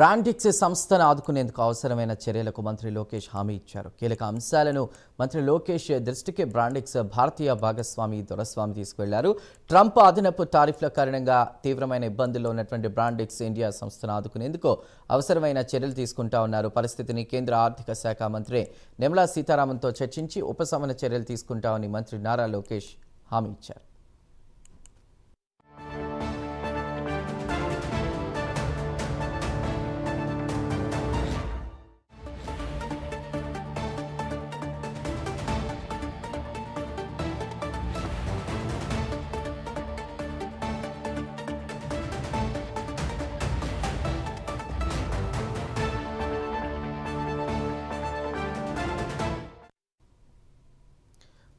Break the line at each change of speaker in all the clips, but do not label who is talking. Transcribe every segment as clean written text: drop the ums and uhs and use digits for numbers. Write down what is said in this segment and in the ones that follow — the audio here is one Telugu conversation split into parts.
బ్రాండిక్స్ సంస్థను ఆదుకునేందుకు అవసరమైన చర్యలకు మంత్రి లోకేష్ హామీ ఇచ్చారు. కీలక అంశాలను మంత్రి లోకేష్ దృష్టికి బ్రాండిక్స్ భారతీయ భాగస్వామి దొరస్వామి తీసుకువెళ్లారు. ట్రంప్ అదనపు టారిఫ్ల కారణంగా తీవ్రమైన ఇబ్బందుల్లో ఉన్నటువంటి బ్రాండిక్స్ ఇండియా సంస్థను ఆదుకునేందుకు అవసరమైన చర్యలు తీసుకుంటా ఉన్నారు. పరిస్థితిని కేంద్ర ఆర్థిక శాఖ మంత్రి నిర్మలా సీతారామన్తో చర్చించి ఉపశమన చర్యలు తీసుకుంటామని మంత్రి నారా లోకేష్ హామీ ఇచ్చారు.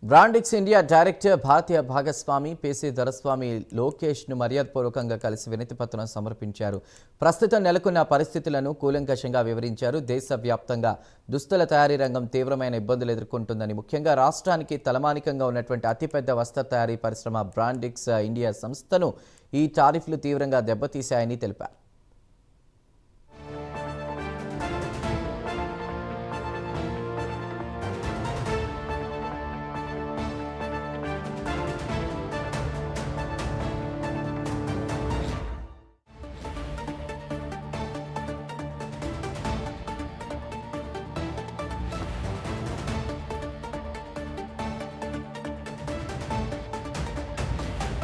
బ్రాండిక్స్ ఇండియా డైరెక్టర్ భారతీయ భాగస్వామి పేసీ దొరస్వామి లోకేష్ను మర్యాదపూర్వకంగా కలిసి వినతిపత్రం సమర్పించారు. ప్రస్తుతం నెలకొన్న పరిస్థితులను కూలంకషంగా వివరించారు. దేశవ్యాప్తంగా దుస్తుల తయారీ రంగం తీవ్రమైన ఇబ్బందులు ఎదుర్కొంటుందని, ముఖ్యంగా రాష్ట్రానికి తలమానికంగా ఉన్నటువంటి అతిపెద్ద వస్త్ర తయారీ పరిశ్రమ బ్రాండిక్స్ ఇండియా సంస్థను ఈ టారిఫ్లు తీవ్రంగా దెబ్బతీశాయని తెలిపారు.